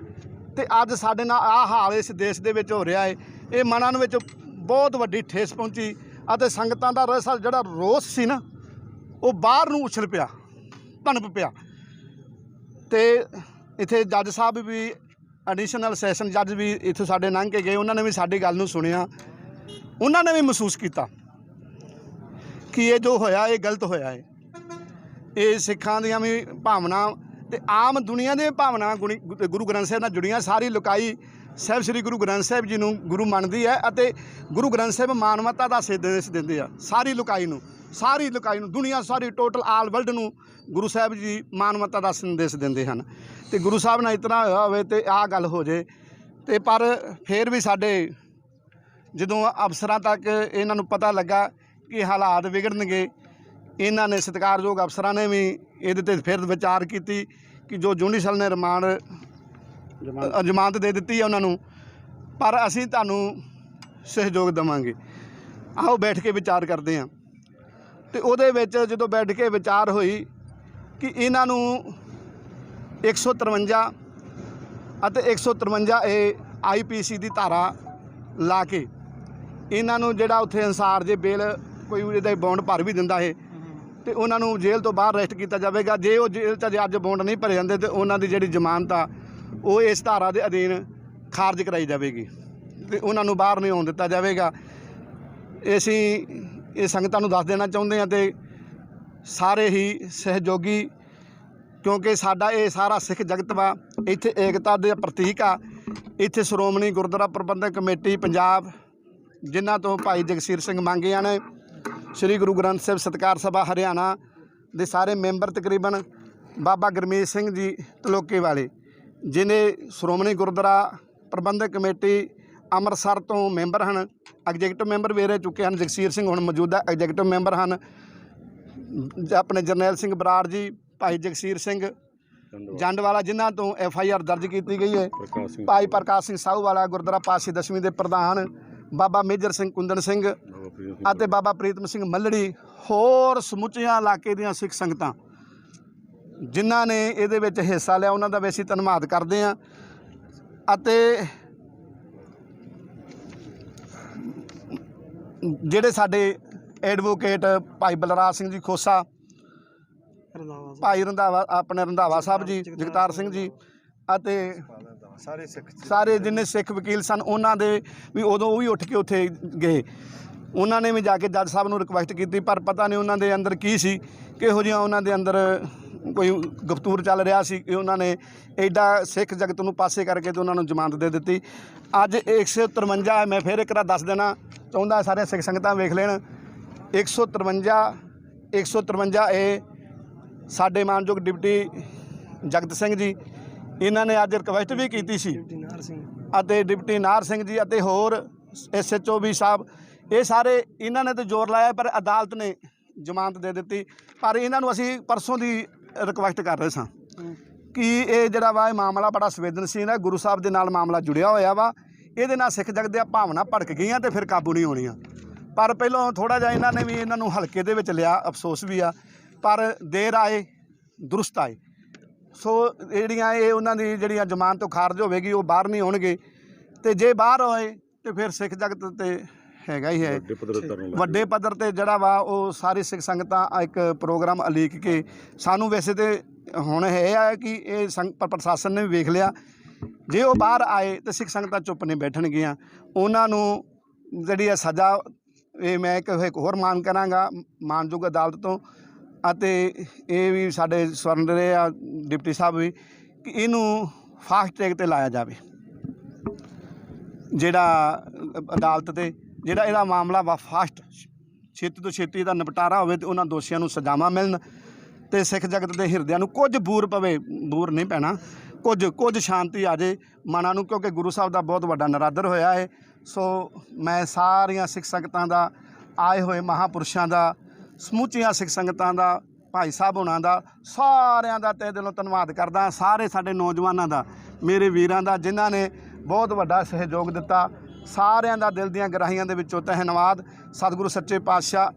ਤੇ ਅੱਜ ਸਾਡੇ ਨਾਲ ਆਹ ਹਾਲ ਇਸ ਦੇਸ਼ ਦੇ ਵਿੱਚ ਹੋ ਰਿਹਾ ਏ। ਇਹ ਮਨਾਂ ਨੂੰ ਵਿੱਚ ਬਹੁਤ ਵੱਡੀ ਠੇਸ ਪਹੁੰਚੀ ਅਤੇ ਸੰਗਤਾਂ ਦਾ ਜਿਹੜਾ ਰੋਸ ਸੀ ਨਾ ਉਹ ਬਾਹਰ ਨੂੰ ਉਛਲ ਪਿਆ, ਭਣਪ ਪਿਆ। ਤੇ ਇੱਥੇ ਜੱਜ ਸਾਹਿਬ ਵੀ, ਐਡੀਸ਼ਨਲ ਸੈਸ਼ਨ ਜੱਜ ਵੀ ਇੱਥੋਂ ਸਾਡੇ ਲੰਘ ਕੇ ਗਏ। ਉਹਨਾਂ ਨੇ ਵੀ ਸਾਡੀ ਗੱਲ ਨੂੰ ਸੁਣਿਆ। ਉਹਨਾਂ ਨੇ ਵੀ ਮਹਿਸੂਸ ਕੀਤਾ ਕਿ ਇਹ ਜੋ ਹੋਇਆ ਇਹ ਗਲਤ ਹੋਇਆ ਹੈ। ਇਹ ਸਿੱਖਾਂ ਦੀਆਂ ਵੀ ਭਾਵਨਾ ਤੇ ਆਮ ਦੁਨੀਆ ਦੀਆਂ ਭਾਵਨਾ ਗੁਰੂ ਗ੍ਰੰਥ ਸਾਹਿਬ ਨਾਲ ਜੁੜੀਆਂ। ਸਾਰੀ ਲੋਕਾਈ ਸਾਹਿਬ ਸ੍ਰੀ ਗੁਰੂ ਗ੍ਰੰਥ ਸਾਹਿਬ ਜੀ ਨੂੰ ਗੁਰੂ ਮੰਨਦੀ ਹੈ ਅਤੇ ਗੁਰੂ ਗ੍ਰੰਥ ਸਾਹਿਬ ਮਾਨਵਤਾ ਦਾ ਸੰਦੇਸ਼ ਦਿੰਦੇ ਆ। ਸਾਰੀ ਲੋਕਾਈ ਨੂੰ ਦੁਨੀਆ ਸਾਰੀ ਟੋਟਲ ਆਲ ਵਰਲਡ ਨੂੰ ਗੁਰੂ ਸਾਹਿਬ ਜੀ ਮਾਨਵਤਾ ਦਾ ਸੰਦੇਸ਼ ਦਿੰਦੇ ਹਨ। ਤੇ ਗੁਰੂ ਸਾਹਿਬ ਨਾਲ ਇਤਨਾ ਹੋਇਆ ਹੋਵੇ ਤੇ ਆਹ ਗੱਲ ਹੋ ਜੇ ਤੇ ਪਰ ਫਿਰ ਵੀ ਸਾਡੇ ਜਦੋਂ ਅਫਸਰਾਂ ਤੱਕ ਇਹਨਾਂ ਨੂੰ ਪਤਾ ਲੱਗਾ ਕਿ ਹਾਲਾਤ ਵਿਗੜਨਗੇ, ਇਹਨਾਂ ਨੇ ਸਤਿਕਾਰਯੋਗ ਅਫਸਰਾਂ ਨੇ ਵੀ ਇਹਦੇ ਤੇ ਫਿਰ ਵਿਚਾਰ ਕੀਤੀ ਕਿ ਜੋ ਜੁਡੀਸ਼ਲ ਨੇ ਰਿਮਾਂਡ ਜ਼ਮਾਨਤ ਦੇ ਦਿੱਤੀ ਹੈ ਉਹਨਾਂ ਨੂੰ, ਪਰ ਅਸੀਂ ਤੁਹਾਨੂੰ ਸਹਿਯੋਗ ਦੇਵਾਂਗੇ, ਆਓ ਬੈਠ ਕੇ ਵਿਚਾਰ ਕਰਦੇ ਹਾਂ। ਤੇ ਉਹਦੇ ਵਿੱਚ ਜਦੋਂ ਬੈਠ ਕੇ ਵਿਚਾਰ ਹੋਈ ਕਿ ਇਹਨਾਂ ਨੂੰ 153 ਅਤੇ 153 ਇਹ IPC ਦੀ ਧਾਰਾ ਲਾ ਕੇ ਇਹਨਾਂ ਨੂੰ ਜਿਹੜਾ ਉੱਥੇ ਅਨਸਾਰ ਜੇ ਬੇਲ ਕੋਈ ਇਹਦਾ ਬੌਂਡ ਭਰ ਵੀ ਦਿੰਦਾ ਹੈ ਤੇ ਉਹਨਾਂ ਨੂੰ ਜੇਲ੍ਹ ਤੋਂ ਬਾਹਰ ਅਰੈਸਟ ਕੀਤਾ ਜਾਵੇਗਾ। ਜੇ ਉਹ ਜੇਲ੍ਹ 'ਚ ਅੱਜ ਬੌਂਡ ਨਹੀਂ ਭਰੇ ਜਾਂਦੇ ਤੇ ਉਹਨਾਂ ਦੀ ਜਿਹੜੀ ਜ਼ਮਾਨਤ ਆ ਉਹ ਇਸ ਧਾਰਾ ਦੇ ਅਧੀਨ ਖਾਰਜ ਕਰਾਈ ਜਾਵੇਗੀ ਤੇ ਉਹਨਾਂ ਨੂੰ ਬਾਹਰ ਨਹੀਂ ਆਉਣ ਦਿੱਤਾ ਜਾਵੇਗਾ। ਅਸੀਂ ਇਹ ਸੰਗਤਾਂ ਨੂੰ ਦੱਸ ਦੇਣਾ ਚਾਹੁੰਦੇ ਹਾਂ ਤੇ ਸਾਰੇ ਹੀ ਸਹਿਯੋਗੀ, ਕਿਉਂਕਿ ਸਾਡਾ ਇਹ ਸਾਰਾ ਸਿੱਖ ਜਗਤ ਵਾ, ਇੱਥੇ ਏਕਤਾ ਦੇ ਪ੍ਰਤੀਕ ਆ। ਇੱਥੇ ਸ਼੍ਰੋਮਣੀ ਗੁਰਦੁਆਰਾ ਪ੍ਰਬੰਧਕ ਕਮੇਟੀ ਪੰਜਾਬ, ਜਿਨ੍ਹਾਂ ਤੋਂ ਭਾਈ ਜਗਸੀਰ ਸਿੰਘ ਮੰਗਿਆ ਨੇ, ਸ੍ਰੀ ਗੁਰੂ ਗ੍ਰੰਥ ਸਾਹਿਬ ਸਤਿਕਾਰ ਸਭਾ ਹਰਿਆਣਾ ਦੇ ਸਾਰੇ ਮੈਂਬਰ, ਤਕਰੀਬਨ ਬਾਬਾ ਗੁਰਮੀਤ ਸਿੰਘ ਜੀ ਤਲੋਕੇ ਵਾਲੇ, ਜਿਹਨੇ ਸ਼੍ਰੋਮਣੀ ਗੁਰਦੁਆਰਾ ਪ੍ਰਬੰਧਕ ਕਮੇਟੀ ਅੰਮ੍ਰਿਤਸਰ ਤੋਂ ਮੈਂਬਰ ਹਨ। ਐਗਜ਼ੈਕਟਿਵ ਮੈਂਬਰ ਵੀ ਰਹਿ ਚੁੱਕੇ ਹਨ। ਜਗਸੀਰ ਸਿੰਘ ਹੁਣ ਮੌਜੂਦਾ ਐਗਜ਼ੈਕਟਿਵ ਮੈਂਬਰ ਹਨ। ਆਪਣੇ ਜਰਨੈਲ ਸਿੰਘ ਬਰਾੜ ਜੀ, ਭਾਈ ਜਗਸੀਰ ਸਿੰਘ ਜੰਡਵਾਲਾ, ਜਿਨ੍ਹਾਂ ਤੋਂ FIR ਦਰਜ ਕੀਤੀ ਗਈ ਹੈ, ਭਾਈ ਪ੍ਰਕਾਸ਼ ਸਿੰਘ ਸਾਹੂਵਾਲਾ ਗੁਰਦੁਆਰਾ ਪਾਤਸ਼ਾਹੀ ਦਸਵੀਂ ਦੇ ਪ੍ਰਧਾਨ, ਬਾਬਾ ਮੇਜਰ ਸਿੰਘ ਕੁੰਦਨ ਸਿੰਘ ਅਤੇ ਬਾਬਾ ਪ੍ਰੀਤਮ ਸਿੰਘ ਮੱਲੜੀ, ਹੋਰ ਸਮੁੱਚੀਆਂ ਇਲਾਕੇ ਦੀਆਂ ਸਿੱਖ ਸੰਗਤਾਂ ਜਿਨ੍ਹਾਂ ਨੇ ਇਹਦੇ ਵਿੱਚ ਹਿੱਸਾ ਲਿਆ, ਉਹਨਾਂ ਦਾ ਵੀ ਅਸੀਂ ਧੰਨਵਾਦ ਕਰਦੇ ਹਾਂ। ਅਤੇ ਜਿਹੜੇ ਸਾਡੇ ਐਡਵੋਕੇਟ ਭਾਈ ਬਲਰਾਜ ਸਿੰਘ ਜੀ ਖੋਸਾ, ਭਾਈ ਰੰਧਾਵਾ, ਆਪਣੇ ਰੰਧਾਵਾ ਸਾਹਿਬ ਜੀ, ਜਗਤਾਰ ਸਿੰਘ ਜੀ ਅਤੇ ਸਾਰੇ ਜਿੰਨੇ ਸਿੱਖ ਵਕੀਲ ਸਨ, ਉਹਨਾਂ ਦੇ ਵੀ ਉਦੋਂ ਉਹ ਵੀ ਉੱਠ ਕੇ ਉੱਥੇ ਗਏ। ਉਹਨਾਂ ਨੇ ਵੀ ਜਾ ਕੇ ਜੱਜ ਸਾਹਿਬ ਨੂੰ ਰਿਕੁਐਸਟ ਕੀਤੀ, ਪਰ ਪਤਾ ਨਹੀਂ ਉਹਨਾਂ ਦੇ ਅੰਦਰ ਕੀ ਸੀ, ਕਿਹੋ ਜਿਹਾ ਉਹਨਾਂ ਦੇ ਅੰਦਰ ਕੋਈ ਗਫਤੂਰ ਚੱਲ ਰਿਹਾ ਸੀ ਕਿ ਉਹਨਾਂ ਨੇ ਐਡਾ ਸਿੱਖ ਜਗਤ ਨੂੰ ਪਾਸੇ ਕਰਕੇ ਤੇ ਉਹਨਾਂ ਨੂੰ ਜ਼ਮਾਨਤ ਦੇ ਦਿੱਤੀ। ਅੱਜ 153 ਮੈਂ ਫਿਰ ਇੱਕ ਵਾਰ ਦੱਸ ਦੇਣਾ ਚਾਹੁੰਦਾ, ਸਾਰੇ ਸਿੱਖ ਸੰਗਤਾਂ ਵੇਖ ਲੈਣ। 153 ਇਹ ਸਾਡੇ ਮਾਨਯੋਗ ਡਿਪਟੀ ਜਗਤ ਸਿੰਘ ਜੀ, ਇਹਨਾਂ ਨੇ ਅੱਜ ਰਿਕੁਐਸਟ ਵੀ ਕੀਤੀ ਸੀ, ਅਤੇ ਡਿਪਟੀ ਨਾਹਰ ਸਿੰਘ ਜੀ ਅਤੇ ਹੋਰ SHO ਵੀ ਸਾਹਿਬ, ਇਹ ਸਾਰੇ ਇਹਨਾਂ ਨੇ ਤਾਂ ਜ਼ੋਰ ਲਾਇਆ ਪਰ ਅਦਾਲਤ ਨੇ ਜ਼ਮਾਨਤ ਦੇ ਦਿੱਤੀ। ਪਰ ਇਹਨਾਂ ਨੂੰ ਅਸੀਂ ਪਰਸੋਂ ਦੀ ਰਿਕੁਐਸਟ ਕਰ ਰਹੇ ਸਾਂ ਕਿ ਇਹ ਜਿਹੜਾ ਵਾ ਇਹ ਮਾਮਲਾ ਬੜਾ ਸੰਵੇਦਨਸ਼ੀਲ ਹੈ, ਗੁਰੂ ਸਾਹਿਬ ਦੇ ਨਾਲ ਮਾਮਲਾ ਜੁੜਿਆ ਹੋਇਆ ਵਾ, ਇਹਦੇ ਨਾਲ ਸਿੱਖ ਜਗਤ ਦੀਆਂ ਭਾਵਨਾ ਭੜਕ ਗਈਆਂ ਤੇ ਫਿਰ ਕਾਬੂ ਨਹੀਂ ਹੋਣੀਆਂ। ਪਰ ਪਹਿਲਾਂ ਥੋੜ੍ਹਾ ਜਿਹਾ ਇਹਨਾਂ ਨੇ ਵੀ ਇਹਨਾਂ ਨੂੰ ਹਲਕੇ ਦੇ ਵਿੱਚ ਲਿਆ, ਅਫਸੋਸ ਵੀ ਆ, ਪਰ ਦੇਰ ਆਏ ਦਰੁਸਤ ਆਏ। ਸੋ ਜਿਹੜੀਆਂ ਇਹ ਉਹਨਾਂ ਦੀ ਜਿਹੜੀਆਂ ਜ਼ਮਾਨਤ ਤੋਂ ਖਾਰਜ ਹੋਵੇਗੀ, ਉਹ ਬਾਹਰ ਨਹੀਂ ਹੋਣਗੇ, ਤੇ ਜੇ ਬਾਹਰ ਹੋਏ ਤੇ ਫਿਰ ਸਿੱਖ ਜਗਤ ਤੇ ਹੈਗਾ ਹੀ ਹੈ ਵੱਡੇ ਪੱਧਰ ਤੇ ਜਿਹੜਾ ਵਾ ਉਹ ਸਾਰੀ ਸਿੱਖ ਸੰਗਤਾਂ ਇੱਕ ਪ੍ਰੋਗਰਾਮ ਉਲੀਕ ਕੇ ਸਾਨੂੰ, ਵੈਸੇ ਤੇ ਹੁਣ ਇਹ ਆ ਕਿ ਇਹ ਪ੍ਰਸ਼ਾਸਨ ਨੇ ਵੀ ਵੇਖ ਲਿਆ, ਜੇ ਉਹ ਬਾਹਰ ਆਏ ਤੇ ਸਿੱਖ ਸੰਗਤਾਂ ਚੁੱਪ ਨਹੀਂ ਬੈਠਣਗੀਆਂ। ਉਹਨਾਂ ਨੂੰ ਜਿਹੜੀ ਆ ਸਜ਼ਾ, ਇਹ ਮੈਂ ਇੱਕ ਹੋਰ ਮੰਗ ਕਰਾਂਗਾ ਮਾਨਯੋਗ ਅਦਾਲਤ ਤੋਂ, ਅਤੇ ਇਹ ਵੀ ਸਾਡੇ ਸਵਰਨ ਰਹੇ ਆ ਡਿਪਟੀ ਸਾਹਿਬ ਵੀ, ਕਿ ਇਹਨੂੰ ਫਾਸਟ ਟਰੈਕ ਤੇ ਲਾਇਆ ਜਾਵੇ, ਜਿਹੜਾ ਅਦਾਲਤ ਤੇ ਜਿਹੜਾ ਇਹਦਾ ਮਾਮਲਾ ਵਾ ਫਾਸਟ, ਛੇਤੀ ਤੋਂ ਛੇਤੀ ਦਾ ਨਿਪਟਾਰਾ ਹੋਵੇ ਤੇ ਉਹਨਾਂ ਦੋਸ਼ੀਆਂ ਨੂੰ ਸਜ਼ਾਵਾਂ ਮਿਲਣ ਤੇ ਸਿੱਖ ਜਗਤ ਦੇ ਹਿਰਦਿਆਂ ਨੂੰ ਕੁਝ ਬੂਰ ਪਵੇ, ਬੂਰ ਨਹੀਂ ਪੈਣਾ, ਕੁਝ ਸ਼ਾਂਤੀ ਆ ਜੇ ਮਨਾਂ ਨੂੰ, ਕਿਉਂਕਿ ਗੁਰੂ ਸਾਹਿਬ ਦਾ ਬਹੁਤ ਵੱਡਾ ਨਰਾਦਰ ਹੋਇਆ ਹੈ। ਸੋ ਮੈਂ ਸਾਰੀਆਂ ਸਿੱਖ ਸੰਗਤਾਂ ਦਾ, ਆਏ ਹੋਏ ਮਹਾਂਪੁਰਸ਼ਾਂ ਦਾ, ਸਮੁੱਚੀਆਂ ਸਿੱਖ ਸੰਗਤਾਂ ਦਾ, ਭਾਈ ਸਾਹਿਬ ਹੋਣਾ ਦਾ, ਸਾਰਿਆਂ ਦਾ ਤਹਿ ਦਿਲੋਂ ਧੰਨਵਾਦ ਕਰਦਾ। ਸਾਰੇ ਸਾਡੇ ਨੌਜਵਾਨਾਂ ਦਾ, ਮੇਰੇ ਵੀਰਾਂ ਦਾ, ਜਿਨ੍ਹਾਂ ਨੇ ਬਹੁਤ ਵੱਡਾ ਸਹਿਯੋਗ ਦਿੱਤਾ, ਸਾਰਿਆਂ ਦਾ ਦਿਲ ਦੀਆਂ ਗਹਿਰਾਈਆਂ ਦੇ ਵਿੱਚੋਂ ਧੰਨਵਾਦ। ਸਤਿਗੁਰੂ ਸੱਚੇ ਪਾਤਸ਼ਾਹ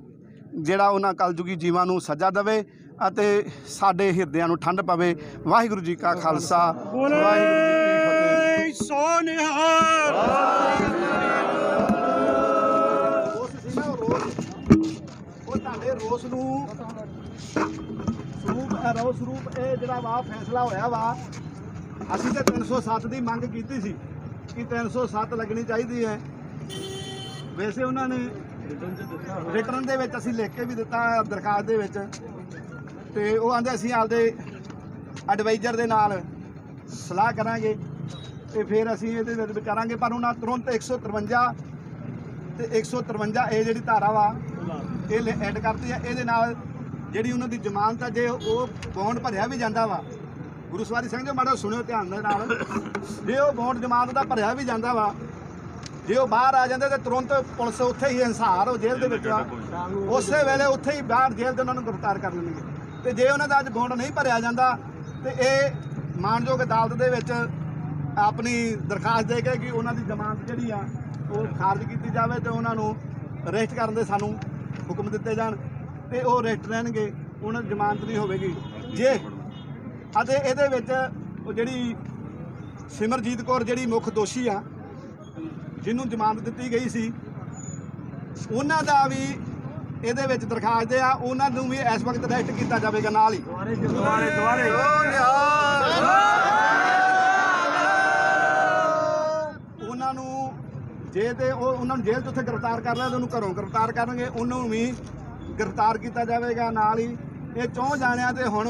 ਜਿਹੜਾ ਉਹਨਾਂ ਕਲਯੁਗੀ ਜੀਵਾਂ ਨੂੰ ਸਜ਼ਾ ਦੇਵੇ ਅਤੇ ਸਾਡੇ ਹਿਰਦਿਆਂ ਨੂੰ ਠੰਡ ਪਵੇ। ਵਾਹਿਗੁਰੂ ਜੀ ਕਾ ਖਾਲਸਾ, ਵਾਹਿਗੁਰੂ ਜੀ ਕੀ ਫਤਿਹ। ਸੋ ਨਿਹਾਲ। ਉਹ ਤੁਹਾਡੇ ਰੋਸ ਨੂੰ ਸਰੂਪ ਇਹ ਜਿਹੜਾ ਵਾ ਫੈਸਲਾ ਹੋਇਆ ਵਾ, ਅਸੀਂ ਤਾਂ 307 ਦੀ ਮੰਗ ਕੀਤੀ ਸੀ ਕਿ 307 ਲੱਗਣੀ ਚਾਹੀਦੀ ਹੈ। ਵੈਸੇ ਉਹਨਾਂ ਨੇ ਰਿਟਰਨ ਦੇ ਵਿੱਚ ਅਸੀਂ ਲਿਖ ਕੇ ਵੀ ਦਿੱਤਾ ਦਰਖਾਸਤ ਦੇ ਵਿੱਚ, ਤੇ ਉਹ ਆਂਦੇ ਅਸੀਂ ਆਪਦੇ ਐਡਵਾਈਜ਼ਰ ਦੇ ਨਾਲ ਸਲਾਹ ਕਰਾਂਗੇ ਤੇ ਫਿਰ ਅਸੀਂ ਇਹਦੇ ਵਿੱਚ ਵਿਚਾਰਾਂਗੇ। ਪਰ ਉਹਨਾਂ ਤੁਰੰਤ 153 ਤੇ 153 ਇਹ ਜਿਹੜੀ ਧਾਰਾ ਵਾ ਇਹ ਐਡ ਕਰਤੀ ਹੈ। ਇਹਦੇ ਨਾਲ ਜਿਹੜੀ ਉਹਨਾਂ ਦੀ ਜ਼ਮਾਨਤ ਆ, ਜੇ ਉਹ ਬੌਂਡ ਭਰਿਆ ਵੀ ਜਾਂਦਾ ਵਾ, ਗੁਰੂ ਸਵਾਰੀ ਸਿੰਘ ਜੀ ਮਾੜਾ ਸੁਣਿਓ ਧਿਆਨ ਦੇ ਨਾਲ, ਜੇ ਉਹ ਬੌਂਡ ਜ਼ਮਾਨਤ ਦਾ ਭਰਿਆ ਵੀ ਜਾਂਦਾ ਵਾ, ਜੇ ਉਹ ਬਾਹਰ ਆ ਜਾਂਦੇ ਤੇ ਤੁਰੰਤ ਪੁਲਿਸ ਉੱਥੇ ਹੀ ਹਿੰਸਾਰ ਉਹ ਜੇਲ੍ਹ ਦੇ ਵਿੱਚ ਆ, ਉਸੇ ਵੇਲੇ ਉੱਥੇ ਹੀ ਬਾਹਰ ਜੇਲ੍ਹ ਦੇ ਉਹਨਾਂ ਨੂੰ ਗ੍ਰਿਫਤਾਰ ਕਰ ਲੈਣਗੇ। ਤੇ ਜੇ ਉਹਨਾਂ ਦਾ ਅੱਜ ਬੌਂਡ ਨਹੀਂ ਭਰਿਆ ਜਾਂਦਾ ਤੇ ਇਹ ਮਾਨਯੋਗ ਅਦਾਲਤ ਦੇ ਵਿੱਚ ਆਪਣੀ ਦਰਖਾਸਤ ਦੇ ਕੇ ਕਿ ਉਹਨਾਂ ਦੀ ਜ਼ਮਾਨਤ ਜਿਹੜੀ ਆ ਉਹ ਖਾਰਜ ਕੀਤੀ ਜਾਵੇ ਤੇ ਉਹਨਾਂ ਨੂੰ ਅਰੈਸਟ ਕਰਨ ਦੇ ਸਾਨੂੰ ਹੁਕਮ ਦਿੱਤੇ ਜਾਣ, ਤੇ ਉਹ ਅਰੈਸਟ ਰਹਿਣਗੇ, ਉਹਨਾਂ ਦੀ ਜ਼ਮਾਨਤ ਨਹੀਂ ਹੋਵੇਗੀ। ਜੇ ਅਤੇ ਇਹਦੇ ਵਿੱਚ ਉਹ ਜਿਹੜੀ ਸਿਮਰਜੀਤ ਕੌਰ ਜਿਹੜੀ ਮੁੱਖ ਦੋਸ਼ੀ ਆ, ਜਿਹਨੂੰ ਜ਼ਮਾਨਤ ਦਿੱਤੀ ਗਈ ਸੀ, ਉਹਨਾਂ ਦਾ ਵੀ ਇਹਦੇ ਵਿੱਚ ਦਰਖਾਸਤ ਆ, ਉਹਨਾਂ ਨੂੰ ਵੀ ਇਸ ਵਕਤ ਅਰੈਸਟ ਕੀਤਾ ਜਾਵੇਗਾ ਨਾਲ ਹੀ। ਉਹਨਾਂ ਨੂੰ ਜੇ ਤੇ ਉਹ ਉਹਨਾਂ ਨੂੰ ਜੇਲ੍ਹ 'ਚ ਉੱਥੇ ਗ੍ਰਿਫਤਾਰ ਕਰ ਲਿਆ ਤੇ ਉਹਨੂੰ ਘਰੋਂ ਗ੍ਰਿਫਤਾਰ ਕਰਨਗੇ, ਉਹਨੂੰ ਵੀ ਗ੍ਰਿਫਤਾਰ ਕੀਤਾ ਜਾਵੇਗਾ ਨਾਲ ਹੀ। ਇਹ 4 ਜਾਣਿਆਂ ਤੇ ਹੁਣ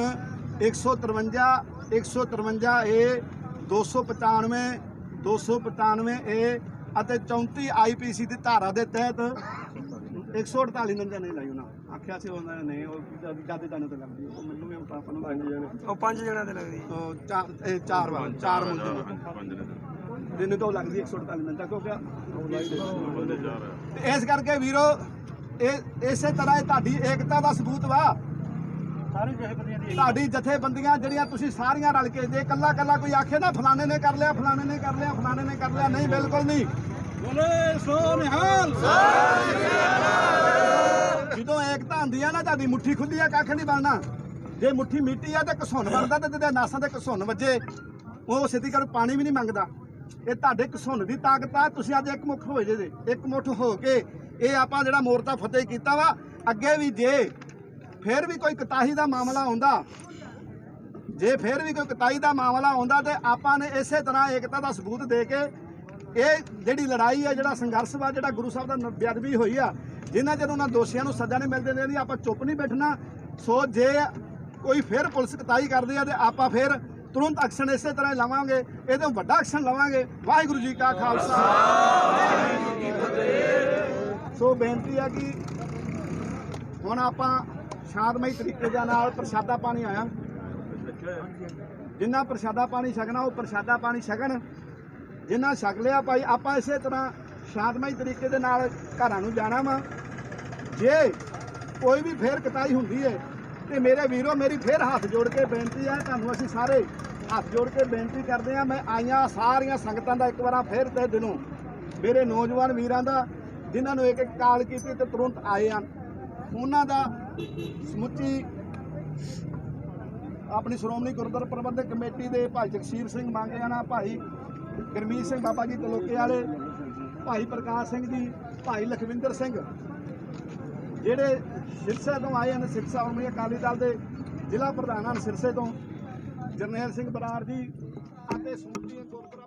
153 153 295 295 ਅਤੇ 34 IPC ਦੀ ਧਾਰਾ ਦੇ ਤਹਿਤ 148 ਨੰਜਾ ਨਹੀਂ ਲਾਈ। ਉਹਨਾਂ ਆਖਿਆ ਸੀ ਉਹਨਾਂ ਨੇ ਉਹ ਜਿਆਦਾ ਜਾਣੇ ਤੇ ਲੱਗਦੀ, ਉਹ ਮੈਨੂੰ ਵੀ ਆਪਾਂ ਨੂੰ 5 ਜਣੇ, ਉਹ 5 ਜਣਿਆਂ ਤੇ ਲੱਗਦੀ, ਉਹ 4 ਮੁੰਡੇ ਦਿਨ ਤੋਂ ਲੱਗਦੀ 148 ਨੰਜਾ, ਕਿਉਂਕਿ ਇਸ ਕਰਕੇ ਵੀਰੋ ਇਹ ਇਸੇ ਤਰ੍ਹਾਂ ਤੁਹਾਡੀ ਏਕਤਾ ਦਾ ਸਬੂਤ ਵਾ। ਤੁਹਾਡੀ ਜਥੇਬੰਦੀਆਂ ਜਿਹੜੀਆਂ ਤੁਸੀਂ ਸਾਰੀਆਂ ਰਲ ਕੇ, ਜੇ ਕੱਲਾ ਕੋਈ ਆਖੇ ਨਾ ਫਲਾਣੇ ਨੇ ਕਰ ਲਿਆ, ਫਲਾਣੇ ਨੇ ਕਰ ਲਿਆ, ਫਲਾਣੇ ਨੇ ਕਰ ਲਿਆ, ਨਹੀਂ, ਬਿਲਕੁਲ ਨਹੀਂ। ਬੋਲੇ ਸੋ ਨਿਹਾਲ। ਜਦੋਂ ਏਕਤਾ ਹੁੰਦੀ ਆ ਨਾ, ਤੁਹਾਡੀ ਮੁੱਠੀ ਖੁੱਲੀ ਆ, ਕੱਖ ਨਹੀਂ ਬਣਨਾ। ਜੇ ਮੁੱਠੀ ਮਿੱਟੀ ਆ ਤੇ ਘਸੁੰਨ ਬਣਦਾ, ਤੇ ਜਿਹਦੇ ਨਾਸਾਂ ਤੇ ਘਸੁੰਨ ਵੱਜੇ ਉਹ ਸਿੱਧੀ ਕਰ ਪਾਣੀ ਵੀ ਨਹੀਂ ਮੰਗਦਾ। ਇਹ ਤੁਹਾਡੇ ਘਸੁੰਨ ਦੀ ਤਾਕਤ ਆ। ਤੁਸੀਂ ਅੱਜ ਇੱਕ ਮੁੱਠ ਹੋਏ ਜੇ, ਇੱਕ ਮੁੱਠ ਹੋ ਕੇ ਇਹ ਆਪਾਂ ਜਿਹੜਾ ਮੋਰਚਾ ਫਤਿਹ ਕੀਤਾ ਵਾ। ਅੱਗੇ ਵੀ ਜੇ ਫਿਰ ਵੀ ਕੋਈ ਕਤਾਹੀ ਦਾ ਮਾਮਲਾ ਆਉਂਦਾ, ਤੇ ਆਪਾਂ ਨੇ ਇਸੇ ਤਰ੍ਹਾਂ ਏਕਤਾ ਦਾ ਸਬੂਤ ਦੇ ਕੇ ਇਹ ਜਿਹੜੀ ਲੜਾਈ ਹੈ, ਜਿਹੜਾ ਸੰਘਰਸ਼ ਵਾ, ਜਿਹੜਾ ਗੁਰੂ ਸਾਹਿਬ ਦਾ ਬੇਅਦਬੀ ਹੋਈ ਆ, ਜਿਨ੍ਹਾਂ ਚਿਰ ਉਹਨਾਂ ਦੋਸ਼ੀਆਂ ਨੂੰ ਸਜ਼ਾ ਨਹੀਂ ਮਿਲਦੇ ਦੇਣੀ, ਆਪਾਂ ਚੁੱਪ ਨਹੀਂ ਬੈਠਣਾ। ਸੋ ਜੇ ਕੋਈ ਫਿਰ ਪੁਲਿਸ ਕਤਾਈ ਕਰਦੀ ਆ ਤੇ ਆਪਾਂ ਫਿਰ ਤੁਰੰਤ ਐਕਸ਼ਨ ਇਸੇ ਤਰ੍ਹਾਂ ਹੀ ਲਵਾਂਗੇ, ਇਹਦੇ ਵੱਡਾ ਐਕਸ਼ਨ ਲਵਾਂਗੇ। ਵਾਹਿਗੁਰੂ ਜੀ ਕਾ ਖਾਲਸਾ, ਵਾਹਿਗੁਰੂ ਜੀ ਕੀ ਫਤਿਹ। ਸੋ ਬੇਨਤੀ ਆ ਕਿ ਹੁਣ ਆਪਾਂ ਸ਼ਾਂਤਮਈ ਤਰੀਕੇ ਦੇ ਨਾਲ ਪ੍ਰਸ਼ਾਦਾ ਪਾਣੀ ਆਇਆ, ਜਿੰਨਾ ਪ੍ਰਸ਼ਾਦਾ ਪਾਣੀ ਛਕਣਾ ਉਹ ਪ੍ਰਸ਼ਾਦਾ ਪਾਣੀ ਛਕਣ, ਜਿੰਨਾ ਛਕ ਲਿਆ ਭਾਈ ਆਪਾਂ ਇਸੇ ਤਰ੍ਹਾਂ ਸ਼ਾਂਤਮਈ ਤਰੀਕੇ ਦੇ ਨਾਲ ਘਰਾਂ ਨੂੰ ਜਾਣਾ ਵਾ। ਜੇ ਕੋਈ ਵੀ ਫੇਰ ਕਤਾਈ ਹੁੰਦੀ ਹੈ ਤੇ ਮੇਰੇ ਵੀਰੋ, ਮੇਰੀ ਫੇਰ ਹੱਥ ਜੋੜ ਕੇ ਬੇਨਤੀ ਹੈ ਤੁਹਾਨੂੰ, ਅਸੀਂ ਸਾਰੇ ਹੱਥ ਜੋੜ ਕੇ ਬੇਨਤੀ ਕਰਦੇ ਹਾਂ। ਮੈਂ ਆਈਆਂ ਸਾਰੀਆਂ ਸੰਗਤਾਂ ਦਾ ਇੱਕ ਵਾਰ ਫੇਰ ਤੇ ਦਿਲੋਂ, ਮੇਰੇ ਨੌਜਵਾਨ ਵੀਰਾਂ ਦਾ ਜਿਨ੍ਹਾਂ ਨੂੰ ਇੱਕ ਕਾਲ ਕੀਤੀ ਤੇ ਤੁਰੰਤ ਆਏ ਹਨ, ਉਹਨਾਂ ਦਾ ਸਮੁੱਚੀ ਆਪਣੀ ਸ਼੍ਰੋਮਣੀ ਗੁਰਦੁਆਰਾ ਪ੍ਰਬੰਧਕ ਕਮੇਟੀ ਦੇ ਭਾਈ ਜਗਸੀਰ ਸਿੰਘ ਮੰਗਿਆਣਾ, ਭਾਈ ਗੁਰਮੀਤ ਸਿੰਘ ਬਾਬਾ ਜੀ ਤਲੋਕੇ ਵਾਲੇ, ਭਾਈ ਪ੍ਰਕਾਸ਼ ਸਿੰਘ ਜੀ, ਭਾਈ ਲਖਵਿੰਦਰ ਸਿੰਘ ਜਿਹੜੇ ਸਿਰਸੇ ਤੋਂ ਆਏ ਹਨ, ਸਿੱਖ ਸ਼੍ਰੋਮਣੀ ਅਕਾਲੀ ਦਲ ਦੇ ਜ਼ਿਲ੍ਹਾ ਪ੍ਰਧਾਨ ਹਨ ਸਿਰਸੇ ਤੋਂ, ਜਰਨੈਲ ਸਿੰਘ ਬਰਾੜ ਜੀ ਅਤੇ ਸਮੁੱਚੀ ਗੁਰਦੁਆਰਾ